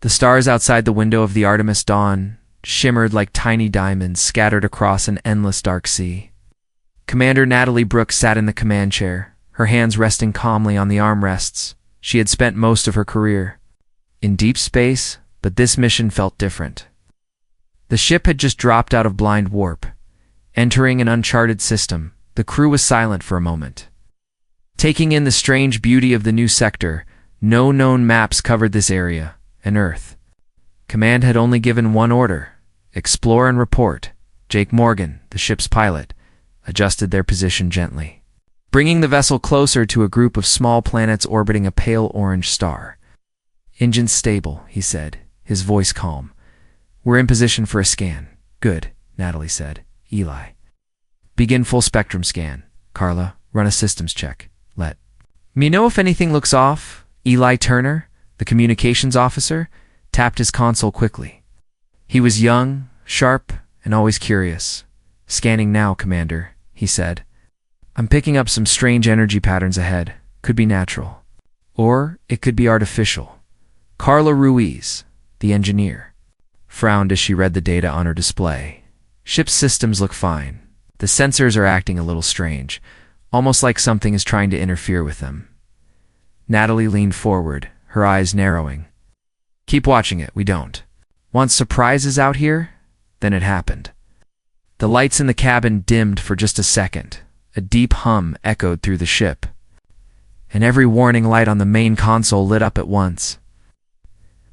The stars outside the window of the Artemis Dawn shimmered like tiny diamonds scattered across an endless dark sea. Commander Natalie Brooks sat in the command chair, her hands resting calmly on the armrests. She had spent most of her career in deep space, but this mission felt different. The ship had just dropped out of blind warp. Entering an uncharted system, the crew was silent for a moment. Taking in the strange beauty of the new sector, no known maps covered this area, an Earth. Command had only given one order: explore and report. Jake Morgan, the ship's pilot, adjusted their position gently, bringing the vessel closer to a group of small planets orbiting a pale orange star. "Engines stable," he said, his voice calm. "We're in position for a scan." "Good," Natalie said. "Eli, begin full spectrum scan. Carla, run a systems check. Let me know if anything looks off." Eli Turner, the communications officer, tapped his console quickly. He was young, sharp, and always curious. "Scanning now, Commander," he said. "I'm picking up some strange energy patterns ahead. Could be natural. Or it could be artificial." Carla Ruiz, the engineer, frowned as she read the data on her display. "Ship's systems look fine. The sensors are acting a little strange, almost like something is trying to interfere with them." Natalie leaned forward, her eyes narrowing. "Keep watching it, we don't want surprises out here." Then it happened. The lights in the cabin dimmed for just a second. A deep hum echoed through the ship, and every warning light on the main console lit up at once.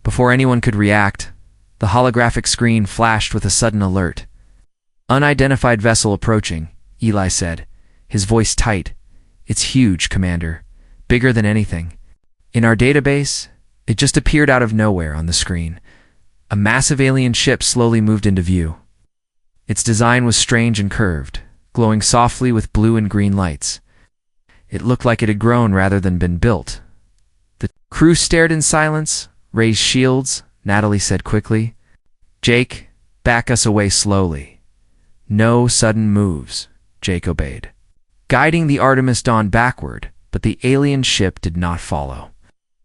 Before anyone could react, the holographic screen flashed with a sudden alert. "Unidentified vessel approaching," Eli said, his voice tight. "It's huge, Commander. Bigger than anything in our database." It just appeared out of nowhere on the screen. A massive alien ship slowly moved into view. Its design was strange and curved, glowing softly with blue and green lights. It looked like it had grown rather than been built. The crew stared in silence. "Raise shields," Natalie said quickly. "Jake, back us away slowly." No sudden moves. Jake obeyed, guiding the Artemis Dawn backward, but the alien ship did not follow.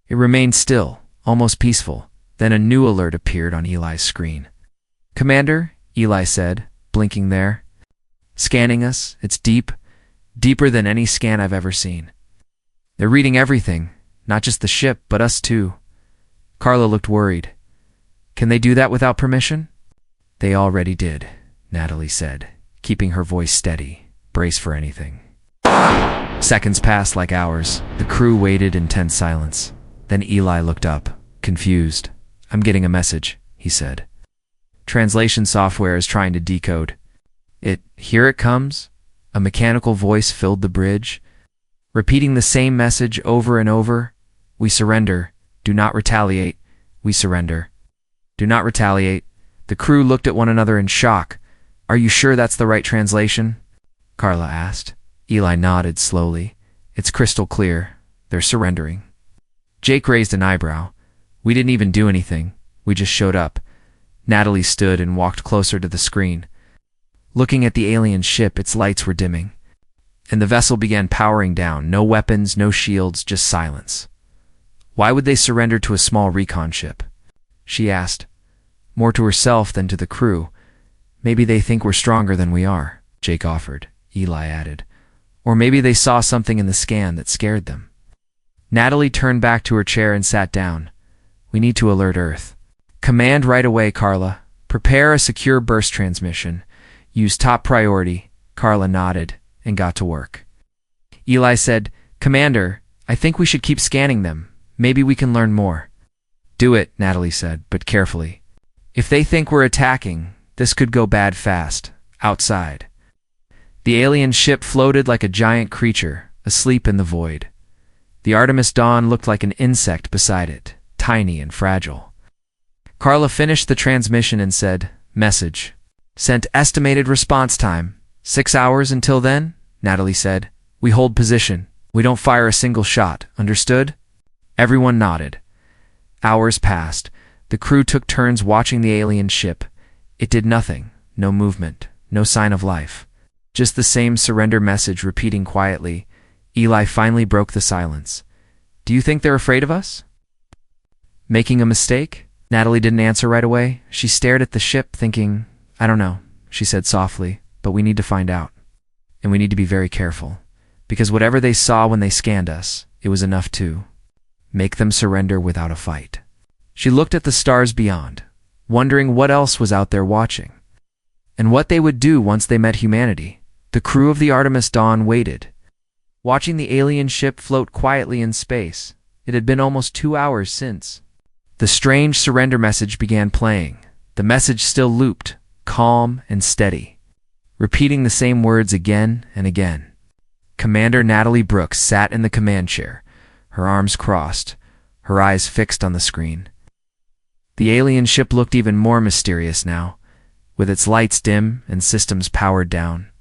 It remained still, almost peaceful. Then a new alert appeared on Eli's screen. "Commander," Eli said, blinking there. "Scanning us. It's deep, deeper than any scan I've ever seen. They're reading everything, not just the ship, but us too." Carla looked worried. "Can they do that without permission?" "They already did," Natalie said, keeping her voice steady. "Brace for anything." Seconds passed like hours. The crew waited in tense silence. Then Eli looked up, confused. "I'm getting a message," he said. "Translation software is trying to decode it. Here it comes." A mechanical voice filled the bridge, repeating the same message over and over. "We surrender. Do not retaliate. We surrender. Do not retaliate." The crew looked at one another in shock. "Are you sure that's the right translation?" Carla asked. Eli nodded slowly. "It's crystal clear. They're surrendering." Jake raised an eyebrow. "We didn't even do anything. We just showed up." Natalie stood and walked closer to the screen. Looking at the alien ship, its lights were dimming, and the vessel began powering down. No weapons, no shields, just silence. "Why would they surrender to a small recon ship?" she asked, more to herself than to the crew. "Maybe they think we're stronger than we are," Jake offered. Eli added. "Or maybe they saw something in the scan that scared them." Natalie turned back to her chair and sat down. "We need to alert Earth." "Command right away, Carla. Prepare a secure burst transmission. Use top priority." Carla nodded and got to work. Eli said, "Commander, I think we should keep scanning them. Maybe we can learn more." "Do it," Natalie said, "but carefully. If they think we're attacking, this could go bad fast. Outside." The alien ship floated like a giant creature, asleep in the void. The Artemis Dawn looked like an insect beside it, tiny and fragile. Carla finished the transmission and said, "Message. Sent estimated response time. 6 hours until then," Natalie said. "We hold position. We don't fire a single shot. Understood?" Everyone nodded. Hours passed. The crew took turns watching the alien ship. It did nothing. No movement. No sign of life. Just the same surrender message repeating quietly. Eli finally broke the silence. "Do you think they're afraid of us? Making a mistake?" Natalie didn't answer right away. She stared at the ship, thinking, I don't know, she said softly, but we need to find out. And we need to be very careful. Because whatever they saw when they scanned us, it was enough to make them surrender without a fight. She looked at the stars beyond, wondering what else was out there watching, and what they would do once they met humanity. The crew of the Artemis Dawn waited, watching the alien ship float quietly in space. It had been almost 2 hours since. The strange surrender message began playing. The message still looped, calm and steady, repeating the same words again and again. Commander Natalie Brooks sat in the command chair, her arms crossed, her eyes fixed on the screen. The alien ship looked even more mysterious now, with its lights dim and systems powered down.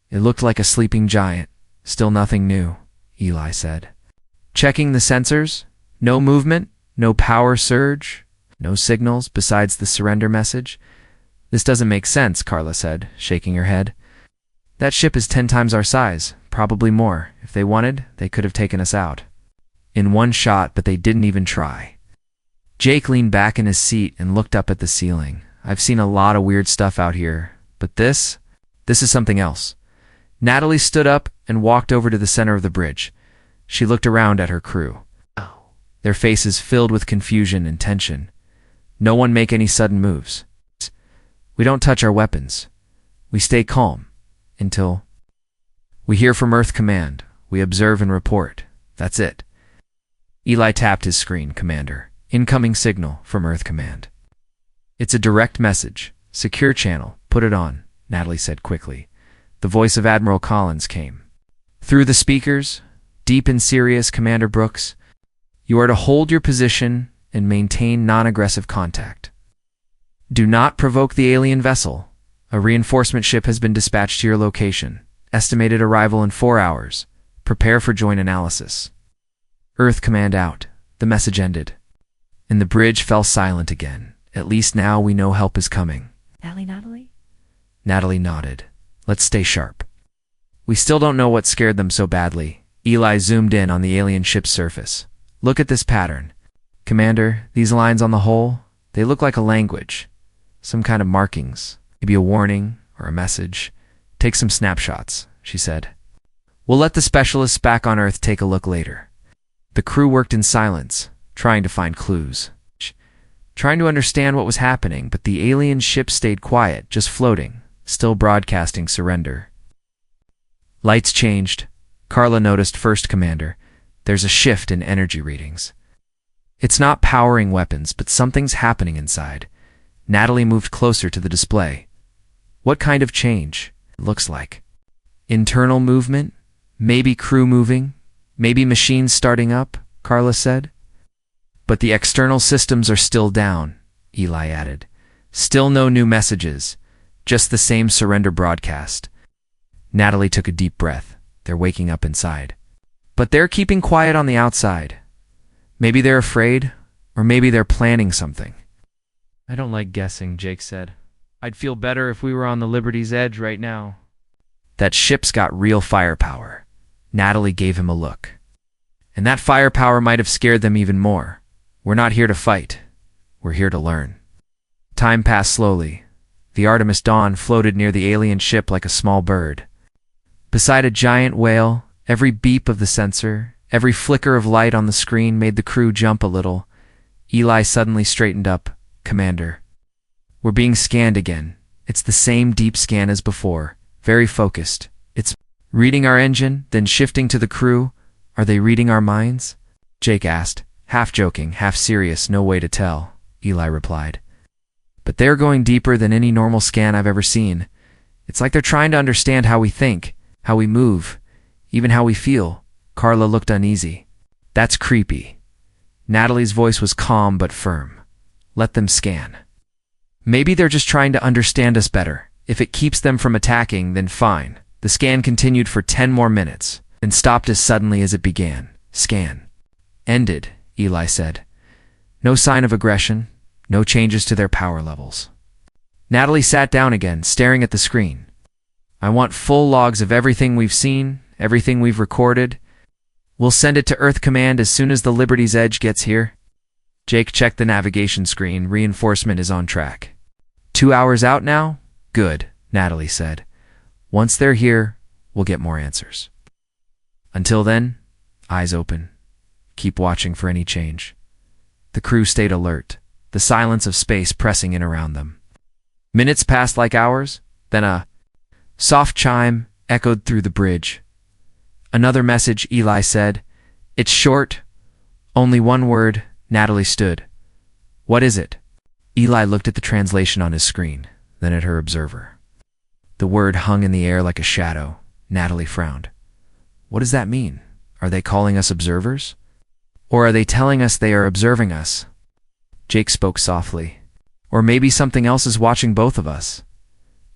It looked like a sleeping giant. Still nothing new, Eli said. Checking the sensors, no movement, no power surge, no signals besides the surrender message. This doesn't make sense, Carla said, shaking her head. That ship is 10 times our size, probably more. If they wanted, they could have taken us out in one shot, but they didn't even try. Jake leaned back in his seat and looked up at the ceiling. I've seen a lot of weird stuff out here, but this is something else. Natalie stood up and walked over to the center of the bridge. She looked around at her crew, their faces filled with confusion and tension. No one make any sudden moves. We don't touch our weapons. We stay calm until we hear from Earth Command. We observe and report. That's it. Eli tapped his screen. Commander, incoming signal from Earth Command. It's a direct message. Secure channel. Put it on, Natalie said quickly. The voice of Admiral Collins came through the speakers, deep and serious. Commander Brooks, you are to hold your position and maintain non-aggressive contact. Do not provoke the alien vessel. A reinforcement ship has been dispatched to your location. Estimated arrival in 4 hours. Prepare for joint analysis. Earth Command out. The message ended, and the bridge fell silent again. At least now we know help is coming. Natalie? Natalie nodded. Let's stay sharp. We still don't know what scared them so badly. Eli zoomed in on the alien ship's surface. Look at this pattern. Commander, these lines on the hull, they look like a language. Some kind of markings. Maybe a warning or a message. Take some snapshots, she said. We'll let the specialists back on Earth take a look later. The crew worked in silence, trying to find clues, trying to understand what was happening, but the alien ship stayed quiet, just floating, still broadcasting surrender. Lights changed. Carla noticed first. Commander, there's a shift in energy readings. It's not powering weapons, but something's happening inside. Natalie moved closer to the display. What kind of change? It looks like internal movement? Maybe crew moving? Maybe machines starting up, Carla said. But the external systems are still down, Eli added. Still no new messages, just the same surrender broadcast. Natalie took a deep breath. They're waking up inside. But they're keeping quiet on the outside. Maybe they're afraid, or maybe they're planning something. I don't like guessing, Jake said. I'd feel better if we were on the Liberty's edge right now. That ship's got real firepower. Natalie gave him a look. And that firepower might have scared them even more. We're not here to fight. We're here to learn. Time passed slowly. The Artemis Dawn floated near the alien ship like a small bird. Beside a giant whale, every beep of the sensor, every flicker of light on the screen made the crew jump a little. Eli suddenly straightened up. Commander, we're being scanned again. It's the same deep scan as before, very focused. It's reading our engine, then shifting to the crew. Are they reading our minds? Jake asked, half joking, half serious. No way to tell, Eli replied. But they're going deeper than any normal scan I've ever seen. It's like they're trying to understand how we think, how we move, even how we feel. Carla looked uneasy. That's creepy. Natalie's voice was calm but firm. Let them scan. Maybe they're just trying to understand us better. If it keeps them from attacking, then fine. The scan continued for 10 more minutes, then stopped as suddenly as it began. Scan ended, Eli said. No sign of aggression, no changes to their power levels. Natalie sat down again, staring at the screen. I want full logs of everything we've seen, everything we've recorded. We'll send it to Earth Command as soon as the Liberty's Edge gets here. Jake checked the navigation screen. Reinforcement is on track. 2 hours out now? Good, Natalie said. Once they're here, we'll get more answers. Until then, eyes open. Keep watching for any change. The crew stayed alert, the silence of space pressing in around them. Minutes passed like hours, then a soft chime echoed through the bridge. Another message, Eli said. It's short, only one word. Natalie stood. What is it? Eli looked at the translation on his screen, then at her observer. The word hung in the air like a shadow. Natalie frowned. What does that mean? Are they calling us observers? Or are they telling us they are observing us? Jake spoke softly. Or maybe something else is watching both of us.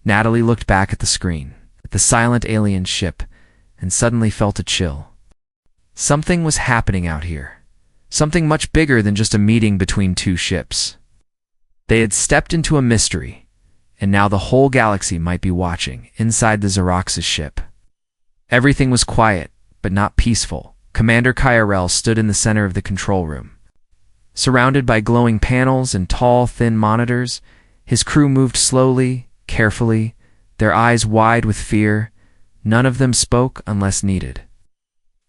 Natalie looked back at the screen, at the silent alien ship, and suddenly felt a chill. Something was happening out here. Something much bigger than just a meeting between two ships. They had stepped into a mystery, and now the whole galaxy might be watching inside the Xerox's ship. Everything was quiet, but not peaceful. Commander Kyrell stood in the center of the control room. Surrounded by glowing panels and tall, thin monitors, his crew moved slowly, carefully, their eyes wide with fear. None of them spoke unless needed.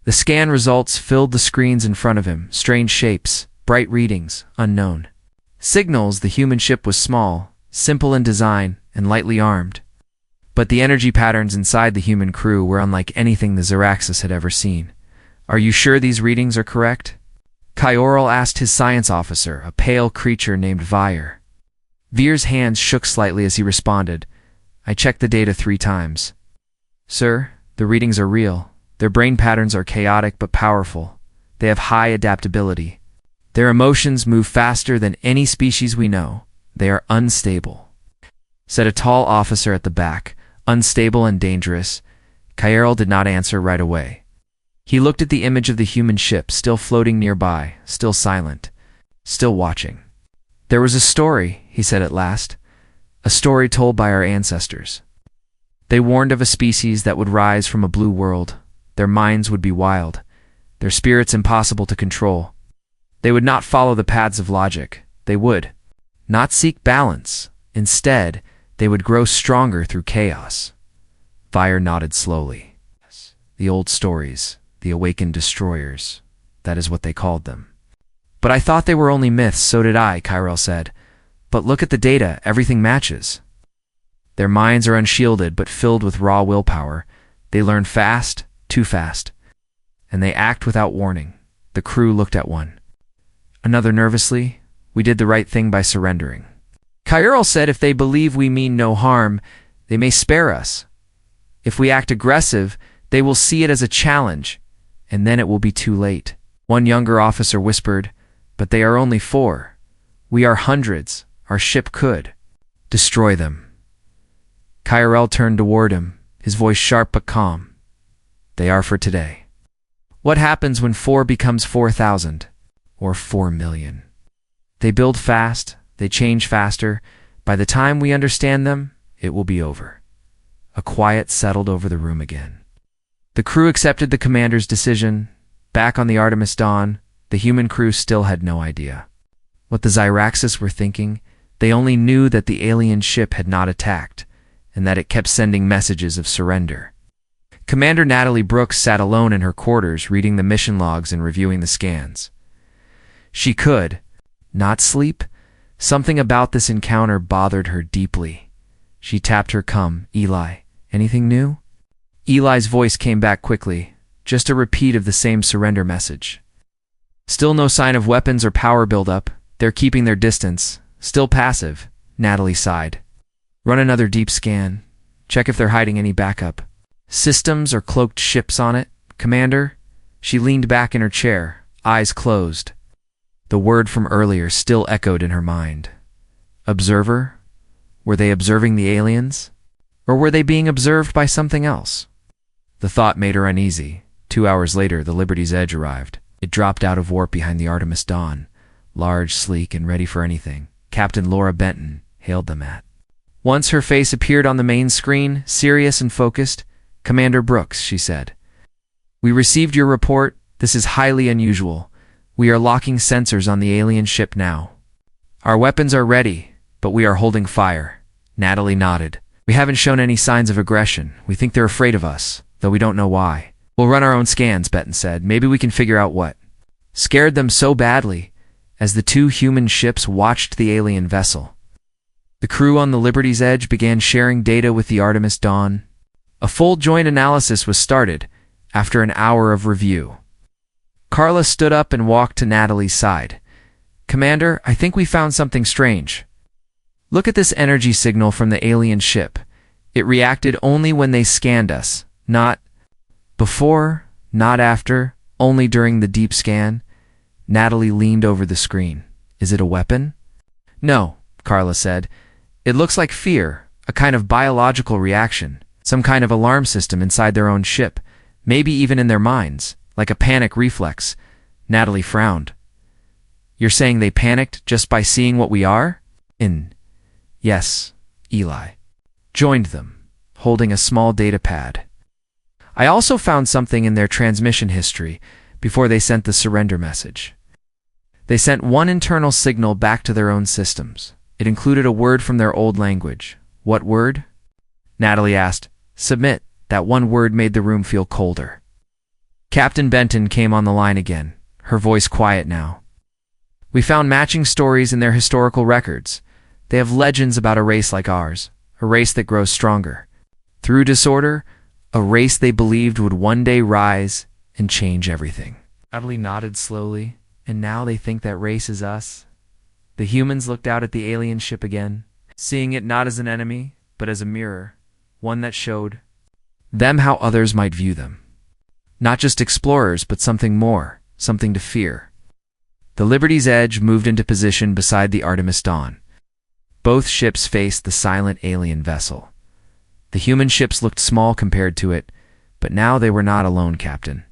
The scan results filled the screens in front of him, strange shapes, bright readings, unknown. Signals the human ship was small, simple in design, and lightly armed. But the energy patterns inside the human crew were unlike anything the Xeraxis had ever seen. Are you sure these readings are correct? Kyorl asked his science officer, a pale creature named Vir. Vir's hands shook slightly as he responded. I checked the data 3 times. Sir, the readings are real. Their brain patterns are chaotic but powerful. They have high adaptability. Their emotions move faster than any species we know. They are unstable, said a tall officer at the back. Unstable and dangerous. Kyrell did not answer right away. He looked at the image of the human ship, still floating nearby, still silent, still watching. There was a story, he said at last. A story told by our ancestors. They warned of a species that would rise from a blue world. Their minds would be wild, their spirits impossible to control. They would not follow the paths of logic. They would not seek balance. Instead, they would grow stronger through chaos. Vir nodded slowly. The old stories, the awakened destroyers, that is what they called them. But I thought they were only myths. So did I, Kyrell said. But look at the data, everything matches. Their minds are unshielded but filled with raw willpower. They learn fast, too fast. And they act without warning. The crew looked at one another nervously. We did the right thing by surrendering. Kyrell said if they believe we mean no harm, they may spare us. If we act aggressive, they will see it as a challenge, and then it will be too late. One younger officer whispered, but they are only 4. We are hundreds. Our ship could destroy them. Kyrell turned toward him, his voice sharp but calm. They are for today. What happens when 4 becomes 4,000? Or 4 million? They build fast, they change faster. By the time we understand them, it will be over. A quiet settled over the room again. The crew accepted the commander's decision. Back on the Artemis Dawn, the human crew still had no idea what the Xyraxis were thinking. They only knew that the alien ship had not attacked, and that it kept sending messages of surrender. Commander Natalie Brooks sat alone in her quarters, reading the mission logs and reviewing the scans. She could not sleep. Something about this encounter bothered her deeply. She tapped her cum. Eli, anything new? Eli's voice came back quickly, just a repeat of the same surrender message. Still no sign of weapons or power buildup. They're keeping their distance. Still passive, Natalie sighed. Run another deep scan. Check if they're hiding any backup systems or cloaked ships on it, Commander. She leaned back in her chair, eyes closed. The word from earlier still echoed in her mind. Observer? Were they observing the aliens? Or were they being observed by something else? The thought made her uneasy. 2 hours later, the Liberty's Edge arrived. It dropped out of warp behind the Artemis Dawn, large, sleek, and ready for anything. Captain Laura Benton hailed them at. Once her face appeared on the main screen, serious and focused. Commander Brooks, she said. We received your report. This is highly unusual. We are locking sensors on the alien ship now. Our weapons are ready, but we are holding fire. Natalie nodded. We haven't shown any signs of aggression. We think they're afraid of us, though we don't know why. We'll run our own scans, Benton said. Maybe we can figure out what scared them so badly as the two human ships watched the alien vessel. The crew on the Liberty's Edge began sharing data with the Artemis Dawn. A full joint analysis was started after an hour of review. Carla stood up and walked to Natalie's side. Commander, I think we found something strange. Look at this energy signal from the alien ship. It reacted only when they scanned us, not before, not after, only during the deep scan. Natalie leaned over the screen. Is it a weapon? No, Carla said. It looks like fear, a kind of biological reaction, some kind of alarm system inside their own ship, maybe even in their minds, like a panic reflex. Natalie frowned. You're saying they panicked just by seeing what we are? Yes, Eli joined them, holding a small data pad. I also found something in their transmission history before they sent the surrender message. They sent one internal signal back to their own systems. It included a word from their old language. What word? Natalie asked. Submit. That one word made the room feel colder. Captain Benton came on the line again, her voice quiet now. We found matching stories in their historical records. They have legends about a race like ours, a race that grows stronger. Through disorder, a race they believed would one day rise and change everything. Natalie nodded slowly. And now they think that race is us. The humans looked out at the alien ship again, seeing it not as an enemy, but as a mirror, one that showed them how others might view them. Not just explorers, but something more, something to fear. The Liberty's Edge moved into position beside the Artemis Dawn. Both ships faced the silent alien vessel. The human ships looked small compared to it, but now they were not alone, Captain.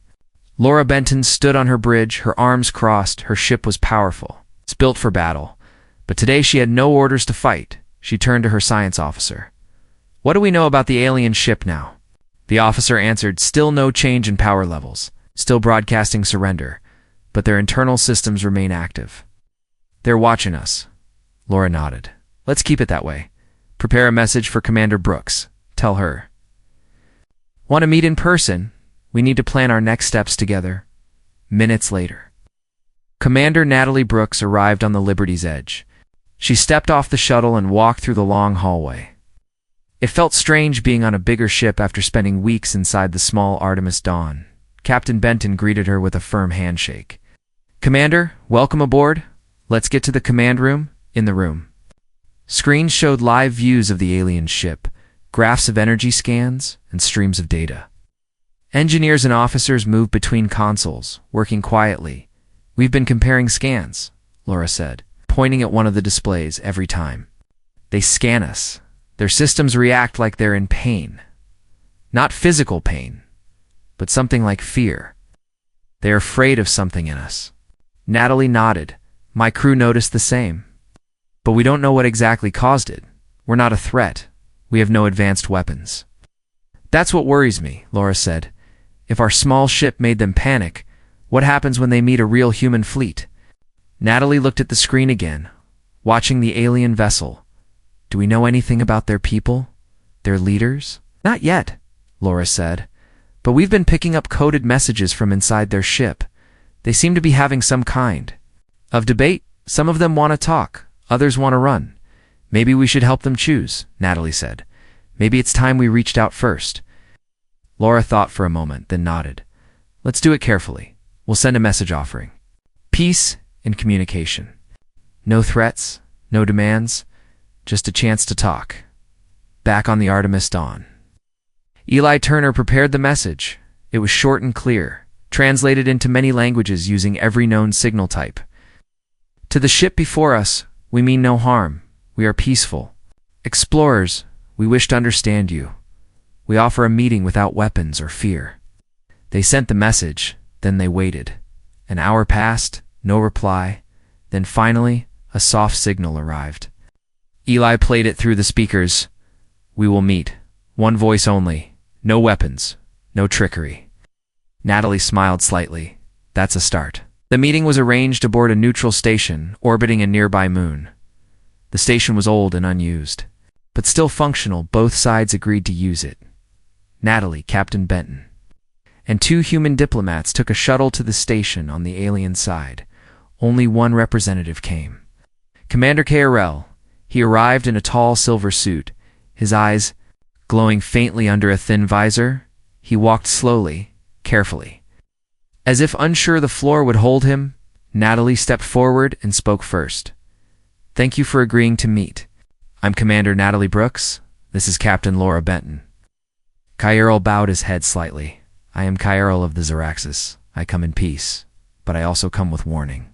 Laura Benton stood on her bridge, her arms crossed. Her ship was powerful. It's built for battle. But today she had no orders to fight. She turned to her science officer. What do we know about the alien ship now? The officer answered, still no change in power levels, still broadcasting surrender, but their internal systems remain active. They're watching us. Laura nodded. Let's keep it that way. Prepare a message for Commander Brooks. Tell her. Want to meet in person? We need to plan our next steps together. Minutes later. Commander Natalie Brooks arrived on the Liberty's Edge. She stepped off the shuttle and walked through the long hallway. It felt strange being on a bigger ship after spending weeks inside the small Artemis Dawn. Captain Benton greeted her with a firm handshake. Commander, welcome aboard. Let's get to the command room. In the room. Screens showed live views of the alien ship, graphs of energy scans, and streams of data. Engineers and officers moved between consoles, working quietly. We've been comparing scans, Laura said, pointing at one of the displays every time. They scan us. Their systems react like they're in pain. Not physical pain, but something like fear. They're afraid of something in us. Natalie nodded. My crew noticed the same. But we don't know what exactly caused it. We're not a threat. We have no advanced weapons. That's what worries me, Laura said. If our small ship made them panic, what happens when they meet a real human fleet? Natalie looked at the screen again, watching the alien vessel. Do we know anything about their people? Their leaders? Not yet, Laura said. But we've been picking up coded messages from inside their ship. They seem to be having some kind of debate. Some of them want to talk, others want to run. Maybe we should help them choose, Natalie said. Maybe it's time we reached out first. Laura thought for a moment, then nodded. Let's do it carefully. We'll send a message offering peace and communication. No threats, no demands, just a chance to talk. Back on the Artemis Dawn. Eli Turner prepared the message. It was short and clear, translated into many languages using every known signal type. To the ship before us, we mean no harm. We are peaceful. Explorers, we wish to understand you. We offer a meeting without weapons or fear. They sent the message, then they waited. An hour passed, no reply. Then finally, a soft signal arrived. Eli played it through the speakers. We will meet. One voice only. No weapons. No trickery. Natalie smiled slightly. That's a start. The meeting was arranged aboard a neutral station orbiting a nearby moon. The station was old and unused, but still functional. Both sides agreed to use it. Natalie, Captain Benton, and 2 human diplomats took a shuttle to the station on the alien side. Only one representative came. Commander KRL. He arrived in a tall silver suit, his eyes glowing faintly under a thin visor. He walked slowly, carefully. As if unsure the floor would hold him, Natalie stepped forward and spoke first. "Thank you for agreeing to meet. I'm Commander Natalie Brooks. This is Captain Laura Benton." KRL bowed his head slightly. "I am KRL of the Xyraxis. I come in peace, but I also come with warning."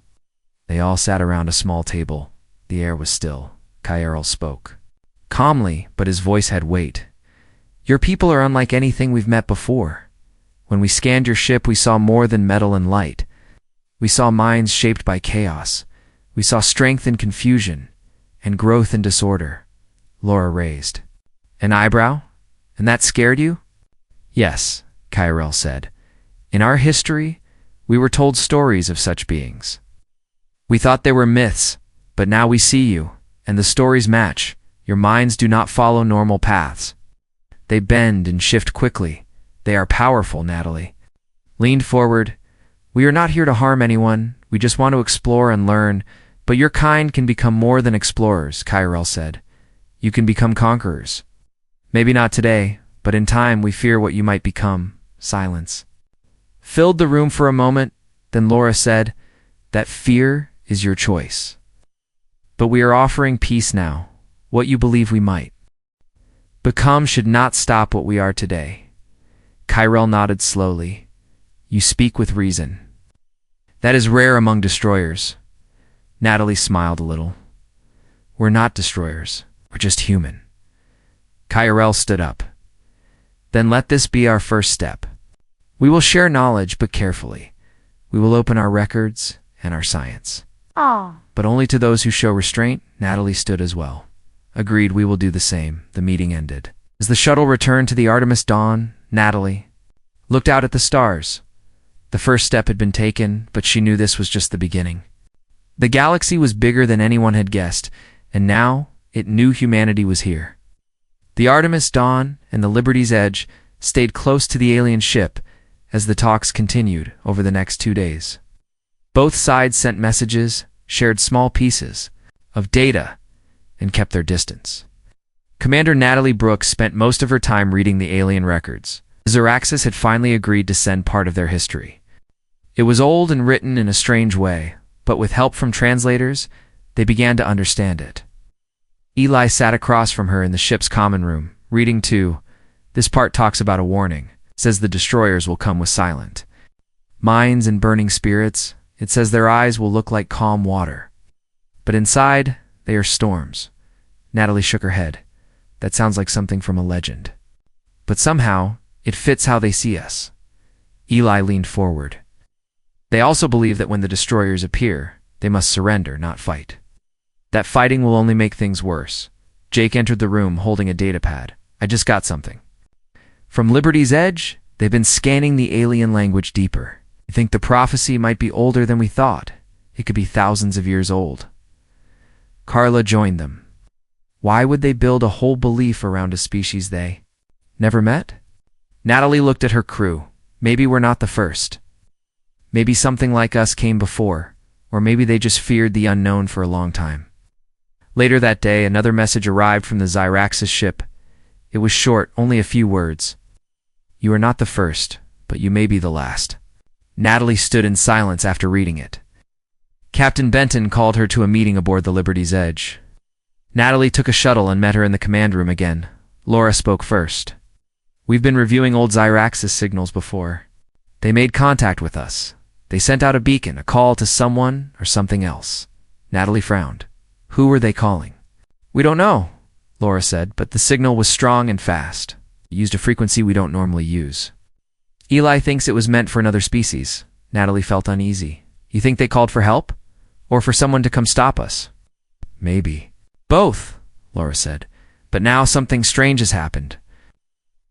They all sat around a small table. The air was still. KRL spoke. Calmly, but his voice had weight. "Your people are unlike anything we've met before. When we scanned your ship, we saw more than metal and light. We saw minds shaped by chaos. We saw strength in confusion, and growth in disorder." Laura raised an eyebrow. "And that scared you?" "Yes," KRL said. "In our history, we were told stories of such beings. We thought they were myths, but now we see you, and the stories match. Your minds do not follow normal paths. They bend and shift quickly. They are powerful." Natalie leaned forward. "We are not here to harm anyone. We just want to explore and learn. But your kind can become more than explorers," KRL said. "You can become conquerors. Maybe not today, but in time we fear what you might become." Silence filled the room for a moment. Then Laura said, "That fear is your choice. But we are offering peace now, what you believe we might become should not stop what we are today." KRL nodded slowly. "You speak with reason. That is rare among destroyers." Natalie smiled a little. "We're not destroyers. We're just human." KRL stood up. "Then let this be our first step. We will share knowledge, but carefully. We will open our records and our science. But only to those who show restraint." Natalie stood as well. "Agreed, we will do the same." The meeting ended. As the shuttle returned to the Artemis Dawn, Natalie looked out at the stars. The first step had been taken, but she knew this was just the beginning. The galaxy was bigger than anyone had guessed, and now it knew humanity was here. The Artemis Dawn and the Liberty's Edge stayed close to the alien ship as the talks continued over the next 2 days. Both sides sent messages, shared small pieces of data, and kept their distance. Commander Natalie Brooks spent most of her time reading the alien records. The Xyraxis had finally agreed to send part of their history. It was old and written in a strange way, but with help from translators, they began to understand it. Eli sat across from her in the ship's common room, reading too. "This part talks about a warning. It says the destroyers will come with silent minds and burning spirits. It says their eyes will look like calm water. But inside, they are storms." Natalie shook her head. "That sounds like something from a legend. But somehow, it fits how they see us." Eli leaned forward. "They also believe that when the destroyers appear, they must surrender, not fight. That fighting will only make things worse." Jake entered the room holding a datapad. "I just got something. From Liberty's Edge, they've been scanning the alien language deeper. I think the prophecy might be older than we thought. It could be thousands of years old." Carla joined them. Why would they build a whole belief around a species they never met? Natalie looked at her crew. "Maybe we're not the first. Maybe something like us came before, or maybe they just feared the unknown for a long time." Later that day, another message arrived from the Xyraxis ship. It was short, only a few words. "You are not the first, but you may be the last." Natalie stood in silence after reading it. Captain Benton called her to a meeting aboard the Liberty's Edge. Natalie took a shuttle and met her in the command room again. Laura spoke first. "We've been reviewing old Xyraxis signals before. They made contact with us. They sent out a beacon, a call to someone or something else." Natalie frowned. "Who were they calling?" "We don't know," Laura said, "but the signal was strong and fast. It used a frequency we don't normally use." "Eli thinks it was meant for another species." Natalie felt uneasy. "You think they called for help? Or for someone to come stop us?" "Maybe." "Both," Laura said. "But now something strange has happened.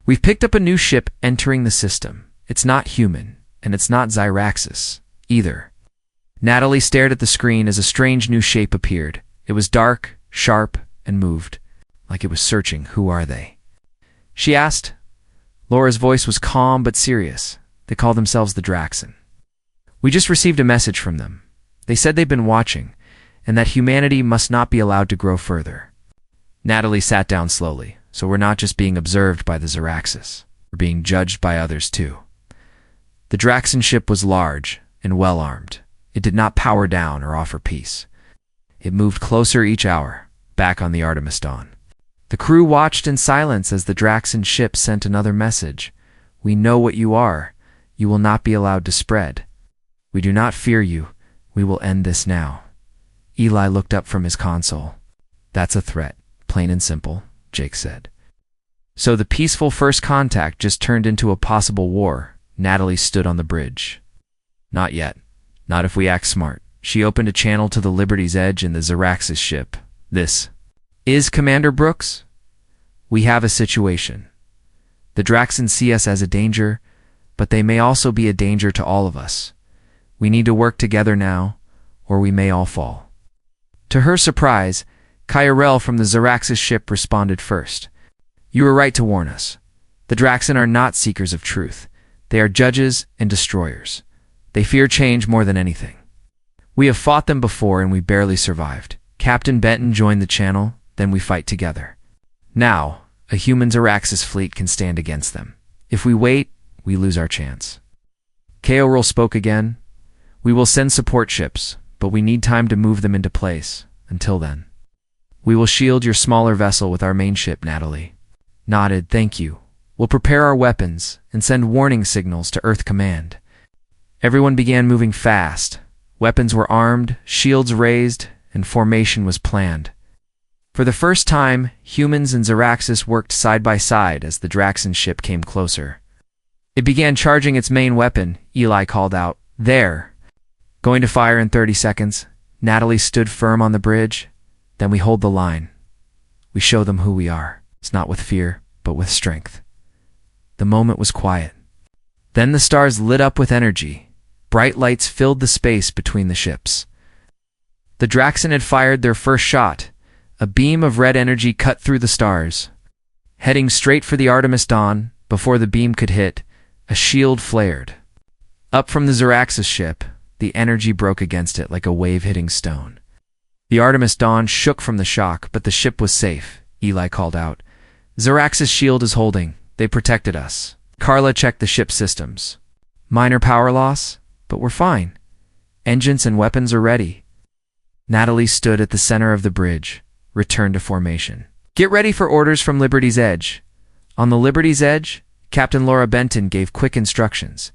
We've picked up a new ship entering the system. It's not human, and it's not Xyraxis either. Natalie stared at the screen as a strange new shape appeared. It was dark, sharp, and moved, like it was searching. Who are they? She asked. Laura's voice was calm but serious. They call themselves the Draxan. We just received a message from them. They said they've been watching, and that humanity must not be allowed to grow further. Natalie sat down slowly. So we're not just being observed by the Zaraxis. We're being judged by others too. The Draxan ship was large and well-armed. It did not power down or offer peace. It moved closer each hour, back on the Artemis Dawn. The crew watched in silence as the Draxan ship sent another message. We know what you are. You will not be allowed to spread. We do not fear you. We will end this now. Eli looked up from his console. That's a threat, plain and simple, Jake said. So the peaceful first contact just turned into a possible war. Natalie stood on the bridge. Not yet. Not if we act smart. She opened a channel to the Liberty's Edge in the Zaraxis ship. This is Commander Brooks. We have a situation. The Draxan see us as a danger, but they may also be a danger to all of us. We need to work together now, or we may all fall. To her surprise, Kyrell from the Zaraxis ship responded first. You were right to warn us. The Draxan are not seekers of truth. They are judges and destroyers. They fear change more than anything. We have fought them before and we barely survived. Captain Benton joined the channel, then we fight together. Now, a human Zaraxis fleet can stand against them. If we wait, we lose our chance. Kaoril spoke again. We will send support ships, but we need time to move them into place. Until then, we will shield your smaller vessel with our main ship, Natalie. Nodded, thank you. We'll prepare our weapons and send warning signals to Earth Command. Everyone began moving fast. Weapons were armed, shields raised, and formation was planned. For the first time, humans and Zaraxis worked side by side as the Draxan ship came closer. It began charging its main weapon, Eli called out, There! Going to fire in 30 seconds. Natalie stood firm on the bridge. Then we hold the line. We show them who we are. It's not with fear, but with strength. The moment was quiet. Then the stars lit up with energy. Bright lights filled the space between the ships. The Draxan had fired their first shot. A beam of red energy cut through the stars. Heading straight for the Artemis Dawn, before the beam could hit, a shield flared. Up from the Zaraxis ship, the energy broke against it like a wave hitting stone. The Artemis Dawn shook from the shock, but the ship was safe, Eli called out. Zaraxis shield is holding. They protected us. Carla checked the ship's systems. Minor power loss, but we're fine. Engines and weapons are ready. Natalie stood at the center of the bridge, returned to formation. Get ready for orders from Liberty's Edge. On the Liberty's Edge, Captain Laura Benton gave quick instructions.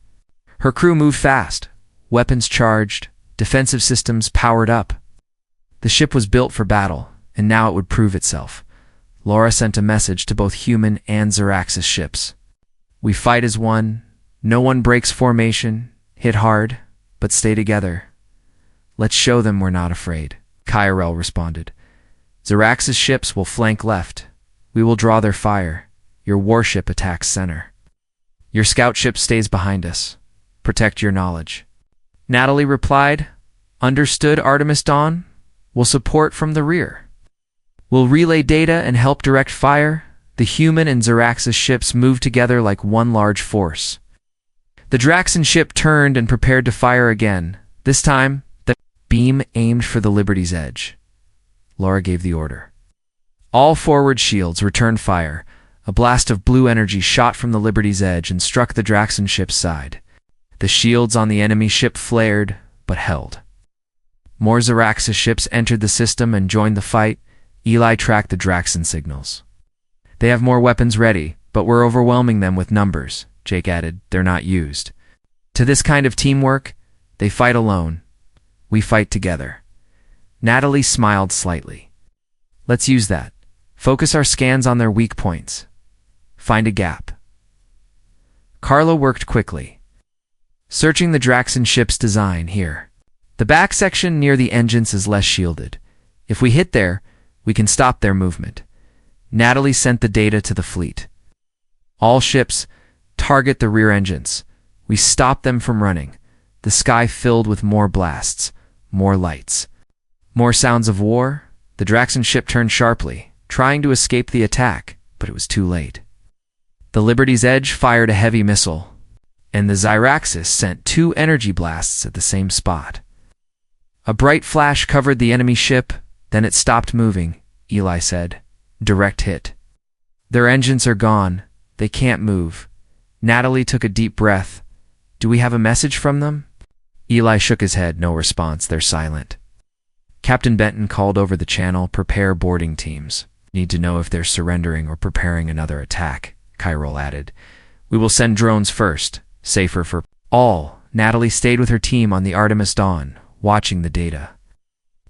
Her crew moved fast, weapons charged, defensive systems powered up. The ship was built for battle, and now it would prove itself. Laura sent a message to both human and Zaraxis ships. We fight as one. No one breaks formation. Hit hard, but stay together. Let's show them we're not afraid. Kyrell responded. Zaraxis ships will flank left. We will draw their fire. Your warship attacks center. Your scout ship stays behind us. Protect your knowledge. Natalie replied, Understood, Artemis Dawn. We'll support from the rear. We'll relay data and help direct fire. The human and Zaraxis ships moved together like one large force. The Draxan ship turned and prepared to fire again. This time, the beam aimed for the Liberty's Edge. Laura gave the order. All forward shields returned fire. A blast of blue energy shot from the Liberty's Edge and struck the Draxan ship's side. The shields on the enemy ship flared, but held. More Zaraxis ships entered the system and joined the fight. Eli tracked the Draxan signals. They have more weapons ready, but we're overwhelming them with numbers, Jake added. They're not used. To this kind of teamwork, they fight alone. We fight together. Natalie smiled slightly. Let's use that. Focus our scans on their weak points. Find a gap. Carla worked quickly. Searching the Draxan ship's design here. The back section near the engines is less shielded. If we hit there, we can stop their movement. Natalie sent the data to the fleet. All ships, target the rear engines. We stop them from running. the sky filled with more blasts, more lights. More sounds of war. The Draxon ship turned sharply, trying to escape the attack, but it was too late. The Liberty's Edge fired a heavy missile, and the Xyraxis sent 2 energy blasts at the same spot. A bright flash covered the enemy ship, then it stopped moving, Eli said. Direct hit. Their engines are gone. They can't move. Natalie took a deep breath. Do we have a message from them? Eli shook his head. No response. They're silent. Captain Benton called over the channel. Prepare boarding teams. Need to know if they're surrendering or preparing another attack, Kyril added. We will send drones first. Safer for all. Natalie stayed with her team on the Artemis Dawn, watching the data.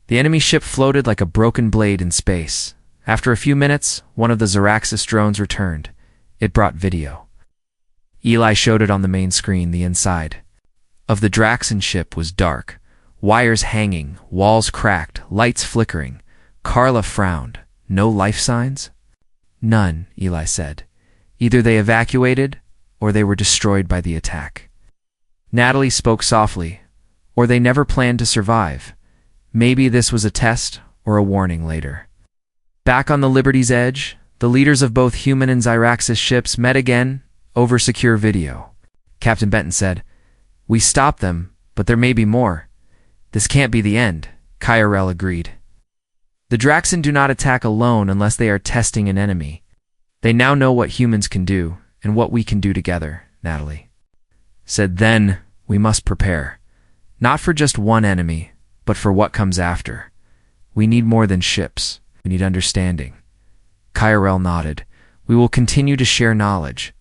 The enemy ship floated like a broken blade in space. After a few minutes, one of the Xyraxis drones returned. It brought video. Eli showed it on the main screen. The inside of the Draxon ship was dark. Wires hanging, walls cracked, lights flickering. Carla frowned. No life signs? None, Eli said. Either they evacuated, or they were destroyed by the attack. Natalie spoke softly. Or they never planned to survive. Maybe this was a test or a warning later. Back on the Liberty's Edge, the leaders of both human and Xyraxis ships met again over secure video. Captain Benton said, We stopped them, but there may be more. This can't be the end, Kyril agreed. The Draxon do not attack alone unless they are testing an enemy. They now know what humans can do and what we can do together, Natalie said. Then we must prepare. Not for just one enemy, but for what comes after. We need more than ships. We need understanding. Kyril nodded. We will continue to share knowledge,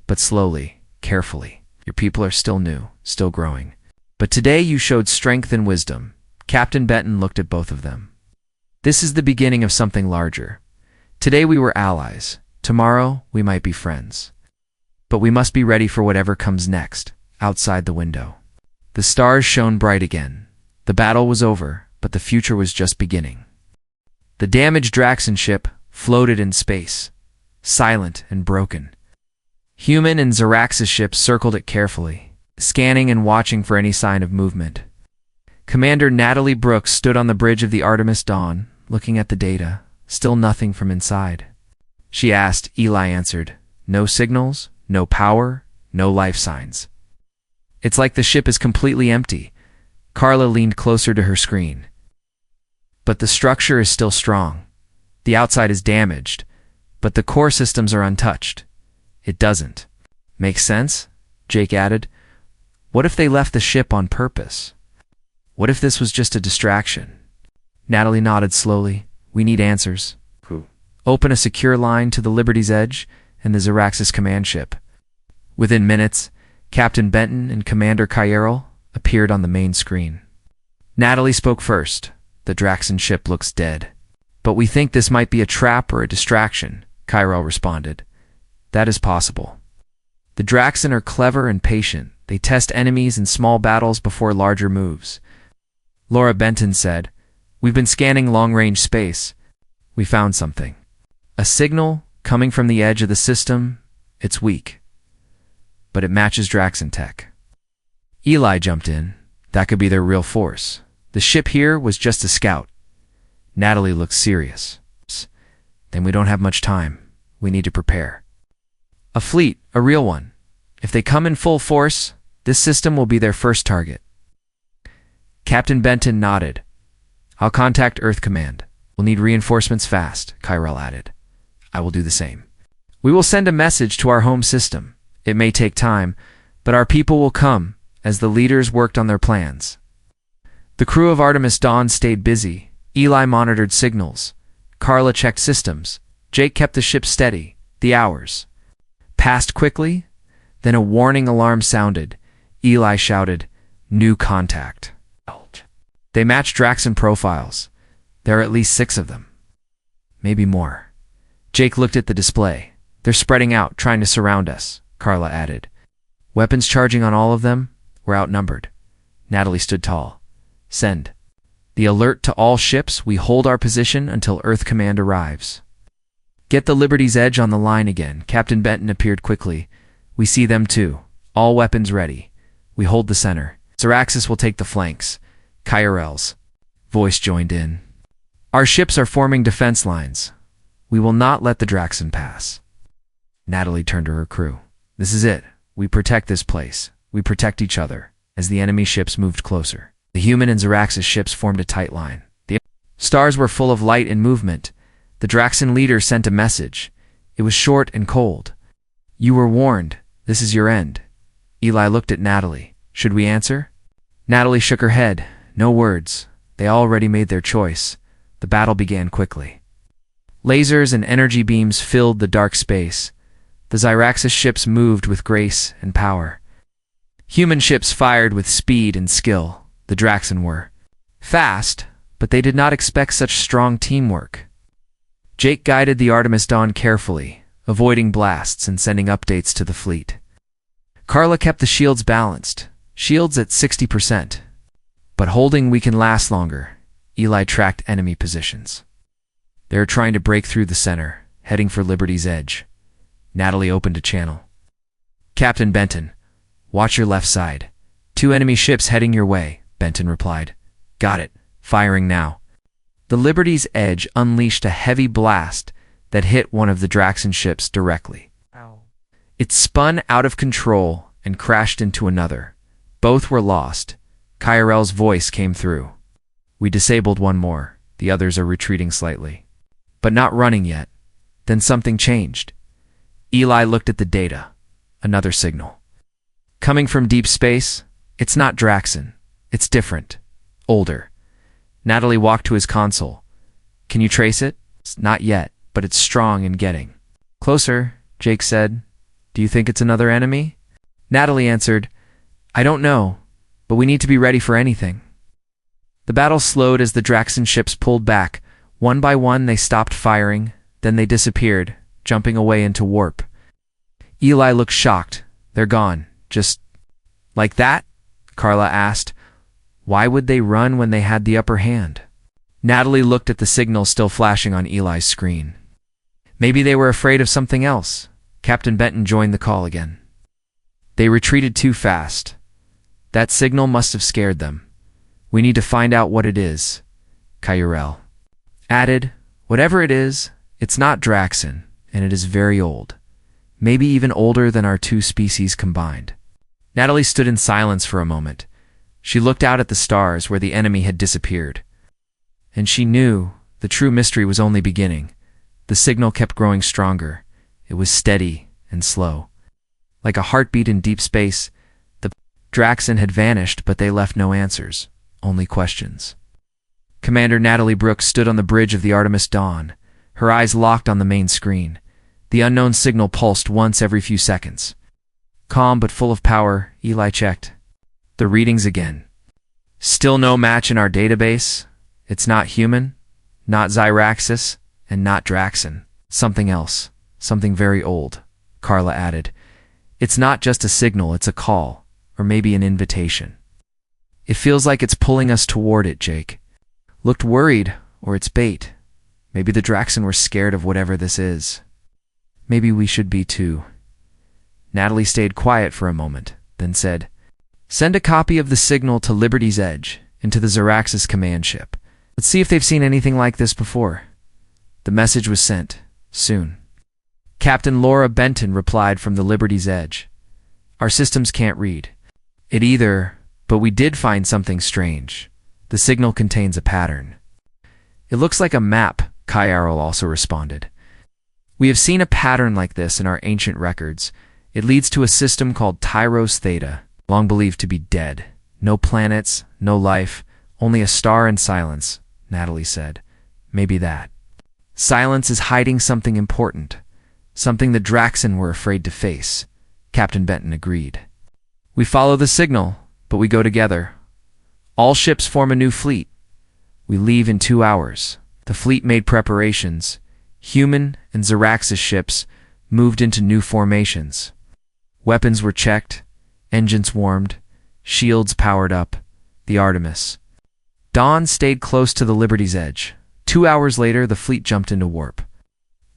but slowly, carefully. Your people are still new, still growing. But today you showed strength and wisdom. Captain Benton looked at both of them. This is the beginning of something larger. Today we were allies. Tomorrow we might be friends. But we must be ready for whatever comes next, outside the window. The stars shone bright again. The battle was over, but the future was just beginning. The damaged Draxon ship floated in space, silent and broken. Human and Xyraxis ships circled it carefully, scanning and watching for any sign of movement. Commander Natalie Brooks stood on the bridge of the Artemis Dawn, looking at the data. Still nothing from inside. She asked. Eli answered. No signals, no power, no life signs. It's like the ship is completely empty. Carla leaned closer to her screen. But the structure is still strong. The outside is damaged, but the core systems are untouched. It doesn't. Make sense? Jake added. What if they left the ship on purpose? What if this was just a distraction? Natalie nodded slowly. We need answers. Who? Open a secure line to the Liberty's Edge and the Xyraxis command ship. Within minutes, Captain Benton and Commander Kyril appeared on the main screen. Natalie spoke first. The Draxon ship looks dead. But we think this might be a trap or a distraction, Kyril responded. That is possible. The Draxon are clever and patient. They test enemies in small battles before larger moves. Laura Benton said, We've been scanning long-range space. We found something. A signal coming from the edge of the system. It's weak, but it matches Draxon tech. Eli jumped in. That could be their real force. The ship here was just a scout. Natalie looked serious. Then we don't have much time. We need to prepare. A fleet, a real one. If they come in full force, this system will be their first target. Captain Benton nodded. I'll contact Earth Command. We'll need reinforcements fast, Kyril added. I will do the same. We will send a message to our home system. It may take time, but our people will come as the leaders worked on their plans. The crew of Artemis Dawn stayed busy. Eli monitored signals. Carla checked systems. Jake kept the ship steady. The hours passed quickly. Then a warning alarm sounded. Eli shouted, New contact. They matched Draxon profiles. There are at least 6 of them. Maybe more. Jake looked at the display. They're spreading out, trying to surround us, Carla added. Weapons charging on all of them. We're outnumbered. Natalie stood tall. Send. The alert to all ships. We hold our position until Earth Command arrives. Get the Liberty's Edge on the line again. Captain Benton appeared quickly. We see them too. All weapons ready. We hold the center. Zaraxis will take the flanks. Kyrell's voice joined in. Our ships are forming defense lines. We will not let the Draxen pass. Natalie turned to her crew. This is it. We protect this place. We protect each other. As the enemy ships moved closer, the human and Zaraxis ships formed a tight line. The stars were full of light and movement. The Draxen leader sent a message. It was short and cold. You were warned. This is your end. Eli looked at Natalie. Should we answer? Natalie shook her head. No words. They already made their choice. The battle began quickly. Lasers and energy beams filled the dark space. The Zaraxis ships moved with grace and power. Human ships fired with speed and skill. The Draxen were fast, but they did not expect such strong teamwork. Jake guided the Artemis Dawn carefully, avoiding blasts and sending updates to the fleet. Carla kept the shields balanced, shields at 60%. But holding we can last longer. Eli tracked enemy positions. They are trying to break through the center, heading for Liberty's edge. Natalie opened a channel. Captain Benton, watch your left side. 2 enemy ships heading your way, Benton replied. Got it. Firing now. The Liberty's edge unleashed a heavy blast that hit one of the Draxen ships directly. Ow. It spun out of control and crashed into another. Both were lost. Kyrell's voice came through. We disabled one more. The others are retreating slightly. But not running yet. Then something changed. Eli looked at the data. Another signal. Coming from deep space, it's not Draxen. It's different. Older. Natalie walked to his console. Can you trace it? Not yet, but it's strong and getting closer, Jake said. Do you think it's another enemy? Natalie answered, I don't know, but we need to be ready for anything. The battle slowed as the Draxen ships pulled back. One by one they stopped firing, then they disappeared, jumping away into warp. Eli looked shocked. They're gone. Just like that? Carla asked. Why would they run when they had the upper hand? Natalie looked at the signal still flashing on Eli's screen. Maybe they were afraid of something else. Captain Benton joined the call again. They retreated too fast. That signal must have scared them. We need to find out what it is. Kyrell added, whatever it is, it's not Draxen, and it is very old. Maybe even older than our 2 species combined. Natalie stood in silence for a moment. She looked out at the stars where the enemy had disappeared. And she knew the true mystery was only beginning. The signal kept growing stronger. It was steady and slow. Like a heartbeat in deep space, the Draxen had vanished, but they left no answers, only questions. Commander Natalie Brooks stood on the bridge of the Artemis Dawn, her eyes locked on the main screen. The unknown signal pulsed once every few seconds. Calm but full of power, Eli checked the readings again. Still no match in our database. It's not human, not Zaraxis, and not Draxen. Something else, something very old, Carla added. It's not just a signal, it's a call, or maybe an invitation. It feels like it's pulling us toward it, Jake. Looked worried, or it's bait. Maybe the Draxen were scared of whatever this is. Maybe we should be too. Natalie stayed quiet for a moment, then said, Send a copy of the signal to Liberty's Edge, into the Zaraxis command ship. Let's see if they've seen anything like this before. The message was sent. Soon. Captain Laura Benton replied from the Liberty's Edge. Our systems can't read it either, but we did find something strange. The signal contains a pattern. It looks like a map, Kyrell also responded. We have seen a pattern like this in our ancient records. It leads to a system called Tyros Theta, long believed to be dead. No planets, no life, only a star and silence, Natalie said. Maybe that. Silence is hiding something important, something the Draxen were afraid to face. Captain Benton agreed. We follow the signal, but we go together. All ships form a new fleet. We leave in 2 hours. The fleet made preparations. Human and Zaraxis ships moved into new formations. Weapons were checked, engines warmed, shields powered up. The Artemis Dawn stayed close to the Liberty's Edge. 2 hours later, the fleet jumped into warp.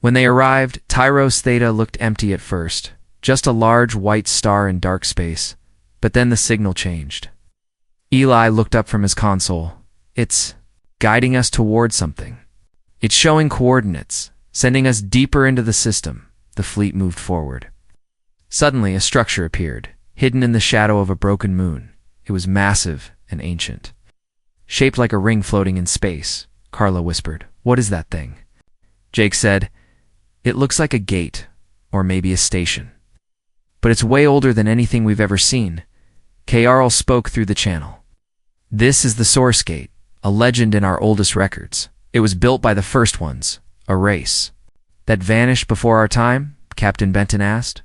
When they arrived, Tyros Theta looked empty at first, just a large white star in dark space. But then the signal changed. Eli looked up from his console. It's guiding us towards something. It's showing coordinates, sending us deeper into the system. The fleet moved forward. Suddenly, a structure appeared, hidden in the shadow of a broken moon. It was massive and ancient. Shaped like a ring floating in space, Carla whispered. What is that thing? Jake said, It looks like a gate, or maybe a station. But it's way older than anything we've ever seen. Karl spoke through the channel. This is the Source Gate, a legend in our oldest records. It was built by the first ones, a race. That vanished before our time? Captain Benton asked.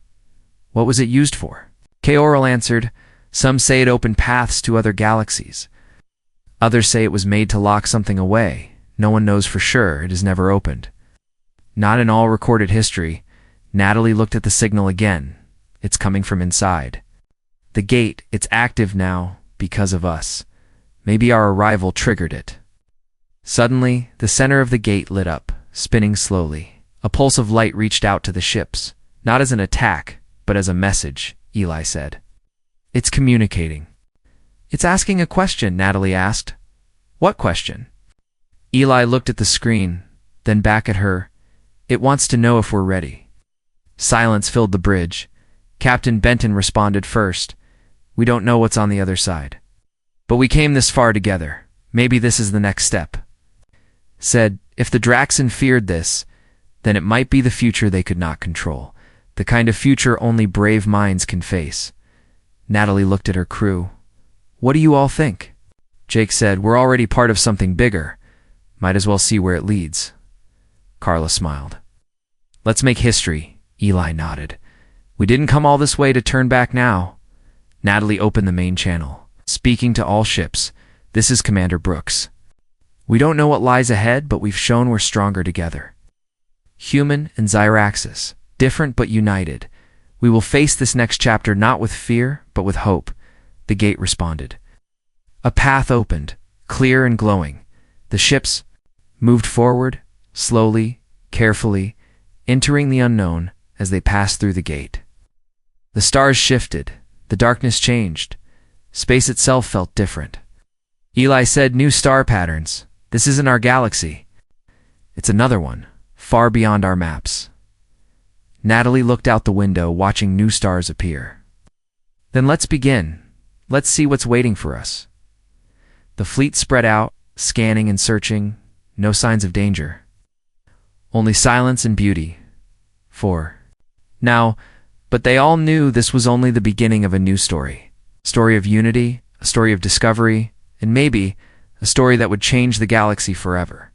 What was it used for? Karl answered, Some say it opened paths to other galaxies. Others say it was made to lock something away. No one knows for sure. It is never opened. Not in all recorded history. Natalie looked at the signal again. It's coming from inside. The gate, it's active now because of us. Maybe our arrival triggered it. Suddenly, the center of the gate lit up, spinning slowly. A pulse of light reached out to the ships, not as an attack, but as a message, Eli said. It's communicating. It's asking a question, Natalie asked. What question? Eli looked at the screen, then back at her. It wants to know if we're ready. Silence filled the bridge. Captain Benton responded first. We don't know what's on the other side. But we came this far together. Maybe this is the next step. Said, if the Draxan feared this, then it might be the future they could not control. The kind of future only brave minds can face. Natalie looked at her crew. What do you all think? Jake said, we're already part of something bigger. Might as well see where it leads. Carla smiled. Let's make history, Eli nodded. We didn't come all this way to turn back now. Natalie opened the main channel. Speaking to all ships, this is Commander Brooks. We don't know what lies ahead, but we've shown we're stronger together. Human and Zyraxis, different but united. We will face this next chapter not with fear, but with hope. The gate responded. A path opened, clear and glowing. The ships moved forward, slowly, carefully, entering the unknown as they passed through the gate. The stars shifted, the darkness changed. Space itself felt different. Eli said, new star patterns. This isn't our galaxy. It's another one, far beyond our maps. Natalie looked out the window, watching new stars appear. Then let's begin. Let's see what's waiting for us. The fleet spread out, scanning and searching. No signs of danger. Only silence and beauty. Now, but they all knew this was only the beginning of a new story. A story of unity, a story of discovery, and maybe a story that would change the galaxy forever.